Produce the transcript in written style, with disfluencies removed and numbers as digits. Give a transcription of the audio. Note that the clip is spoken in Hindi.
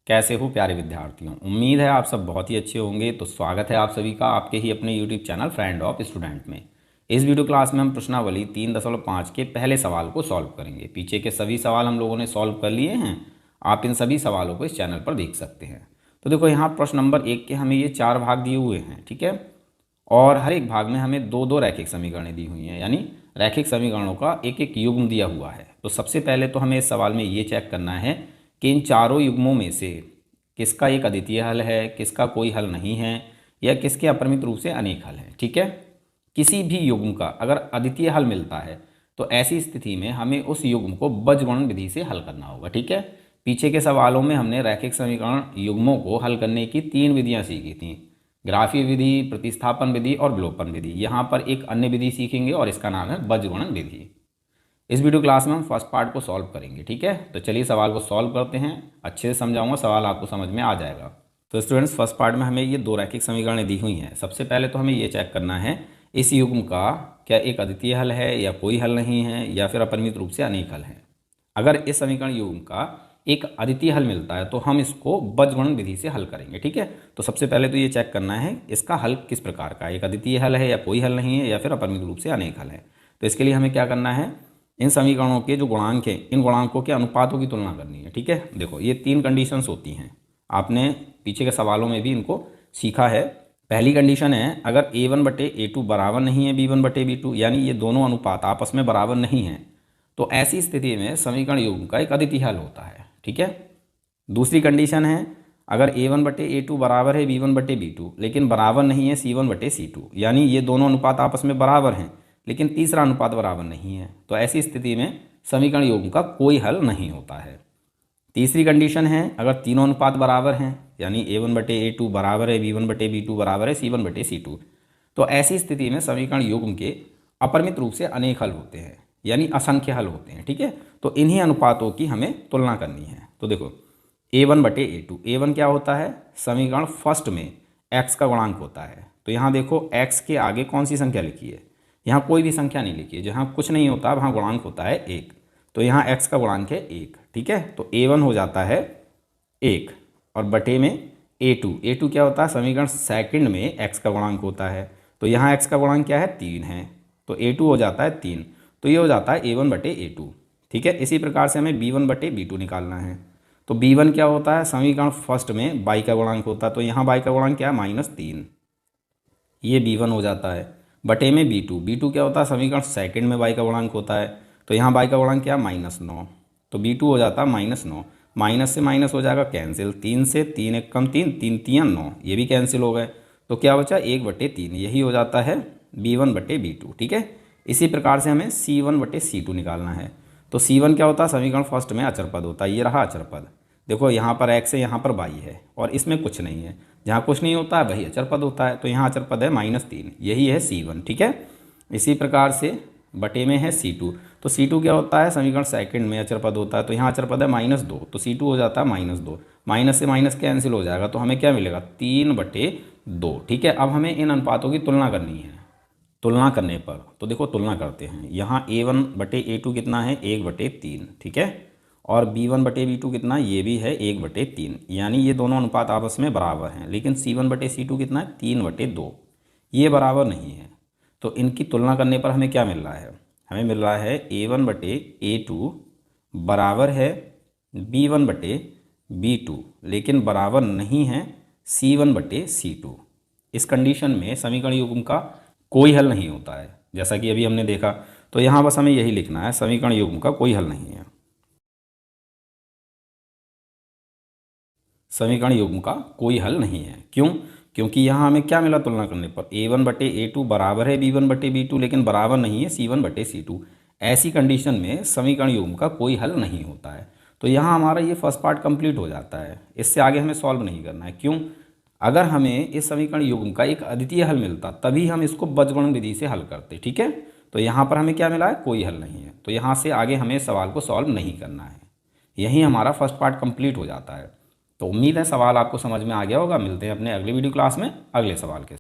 कैसे हो प्यारे विद्यार्थियों। उम्मीद है आप सब बहुत ही अच्छे होंगे। तो स्वागत है आप सभी का आपके ही अपने YouTube channel friend of student में। इस वीडियो क्लास में हम प्रश्नावली 3.5 के पहले सवाल को सॉल्व करेंगे। पीछे के सभी सवाल हम लोगों ने सॉल्व कर लिए हैं। आप इन सभी सवालों को इस चैनल पर देख सकते हैं। तो देखो यहाँ प्रश्न नंबर 1 के हमें ये 4 भाग दिए हुए हैं, ठीक है। और हर एक भाग में हमें दो दो रैखिक समीकरणें दी हुई हैं, यानी रैखिक समीकरणों का एक एक युग्म दिया हुआ है। तो सबसे पहले तो हमें इस सवाल में ये चेक करना है कि इन चारों युग्मों में से किसका एक अद्वितीय हल है, किसका कोई हल नहीं है, या किसके अपरिमित रूप से अनेक हल हैं, ठीक है। किसी भी युग्म का अगर अद्वितीय हल मिलता है तो ऐसी स्थिति में हमें उस युग्म को बीजगणन विधि से हल करना होगा, ठीक है। पीछे के सवालों में हमने रैखिक समीकरण युग्मों को हल करने की 3 विधियां सीखी थी, ग्राफीय विधि, प्रतिस्थापन विधि और विलोपन विधि। यहाँ पर एक अन्य विधि सीखेंगे और इसका नाम है बीजगणन विधि। इस वीडियो क्लास में हम फर्स्ट पार्ट को सॉल्व करेंगे, ठीक है। तो चलिए सवाल को सॉल्व करते हैं। अच्छे से समझाऊंगा, सवाल आपको समझ में आ जाएगा। तो स्टूडेंट्स, फर्स्ट पार्ट में हमें ये दो रैखिक समीकरणें दी हुई हैं। सबसे पहले तो हमें ये चेक करना है इस युग्म का क्या एक अद्वितीय हल है या कोई हल नहीं है, या फिर अपरिमित रूप से अनेक हल है। अगर इस समीकरण युग्म का एक अद्वितीय हल मिलता है तो हम इसको बीजगणन विधि से हल करेंगे, ठीक है। तो सबसे पहले तो ये चेक करना है इसका हल किस प्रकार का, एक अद्वितीय हल है या कोई हल नहीं है, या फिर अपरिमित रूप से अनेक हल है। तो इसके लिए हमें क्या करना है, इन समीकरणों के जो गुणांक हैं इन गुणांकों के अनुपातों की तुलना करनी है, ठीक है। देखो ये 3 कंडीशंस होती हैं, आपने पीछे के सवालों में भी इनको सीखा है। पहली कंडीशन है अगर a1/a2 बराबर नहीं है b1/b2, यानी ये दोनों अनुपात आपस में बराबर नहीं हैं, तो ऐसी स्थिति में समीकरण युग्म का एक अद्वितीय हल होता है, ठीक है। दूसरी कंडीशन है अगर a1/a2 बराबर है b1/b2 लेकिन बराबर नहीं है c1/c2, यानी ये दोनों अनुपात आपस में बराबर हैं लेकिन तीसरा अनुपात बराबर नहीं है, तो ऐसी स्थिति में समीकरण युग्म का कोई हल नहीं होता है। तीसरी कंडीशन है अगर तीनों अनुपात बराबर हैं, यानी a1/a2 बराबर है b1/b2 बराबर है c1/c2, तो ऐसी स्थिति में समीकरण युग्म के अपरिमित रूप से अनेक हल होते हैं, यानी असंख्य हल होते हैं, ठीक है। तो इन्हीं अनुपातों की हमें तुलना करनी है। तो देखो a1/a2, a1 क्या होता है, समीकरण फर्स्ट में x का गुणांक होता है। तो यहाँ देखो x के आगे कौन सी संख्या लिखी है, यहाँ कोई भी संख्या नहीं लिखी है। जहाँ कुछ नहीं होता वहाँ गुणांक होता है 1, तो यहाँ x का गुणांक है 1, ठीक है। तो a1 हो जाता है 1 और बटे में a2 क्या होता है, समीकरण सेकंड में x का गुणांक होता है। तो यहाँ x का गुणांक क्या है, 3 है, तो a2 हो जाता है 3, तो ये हो जाता है a1/a2, ठीक है। इसी प्रकार से हमें b1/b2 निकालना है। तो b1 क्या होता है, समीकरण फर्स्ट में y का गुणांक होता है, तो यहाँ y का गुणांक क्या है, -3, ये b1 हो जाता है। बटे में b2 क्या होता है, समीकरण सेकंड में y का गुणांक होता है, तो यहाँ y का गुणांक क्या है, -9, तो b2 हो जाता है -9। माइनस से माइनस हो जाएगा कैंसिल, 3 से 3 एक कम 3, 3 3 9, ये भी कैंसिल हो गए। तो क्या बचा, 1/3, यही हो जाता है b1/b2, ठीक है। इसी प्रकार से हमें c1/c2 निकालना है। तो c1 क्या होता है, समीकरण फर्स्ट में अचर पद होता है, ये रहा अचर पद। देखो यहाँ पर x है, यहाँ पर y है और इसमें कुछ नहीं है। जहाँ कुछ नहीं होता है वही अचर पद होता है, तो यहाँ अचर पद है -3, यही है c1, ठीक है। इसी प्रकार से बटे में है c2, तो c2 क्या होता है, समीकरण सेकंड में अचर पद होता है, तो यहाँ अचर पद है -2, तो c2 हो जाता है -2, माइनस से माइनस कैंसिल हो जाएगा, तो हमें क्या मिलेगा, 3/2, ठीक है। अब हमें इन अनुपातों की तुलना करनी है। तुलना करने पर तो देखो तुलना करते हैं, यहाँ a1/a2 कितना है, 1/3, ठीक है। और b1/b2 कितना, ये भी है 1/3, यानी ये दोनों अनुपात आपस में बराबर हैं। लेकिन c1/c2 कितना है, 3/2, ये बराबर नहीं है। तो इनकी तुलना करने पर हमें क्या मिल रहा है, हमें मिल रहा है a1/a2 बराबर है b1/b2, लेकिन बराबर नहीं है c1/c2। इस कंडीशन में समीकरण युग्म का कोई हल नहीं होता है, जैसा कि अभी हमने देखा। तो यहाँ बस हमें यही लिखना है, समीकरण युग्म का कोई हल नहीं है। समीकरण युग्म का कोई हल नहीं है, क्यों, क्योंकि यहाँ हमें क्या मिला तुलना करने पर, a1/a2 बराबर है b1/b2 लेकिन बराबर नहीं है c1/c2। ऐसी कंडीशन में समीकरण युग्म का कोई हल नहीं होता है। तो यहाँ हमारा ये फर्स्ट पार्ट कंप्लीट हो जाता है, इससे आगे हमें सॉल्व नहीं करना है। क्यों, अगर हमें इस समीकरण युग्म का एक अद्वितीय हल मिलता तभी हम इसको बीजगणन विधि से हल करते, ठीक है। तो यहाँ पर हमें क्या मिला है, कोई हल नहीं है, तो यहाँ से आगे हमें सवाल को सॉल्व नहीं करना है। यहीं हमारा फर्स्ट पार्ट कंप्लीट हो जाता है। तो उम्मीद है सवाल आपको समझ में आ गया होगा। मिलते हैं अपने अगले वीडियो क्लास में अगले सवाल के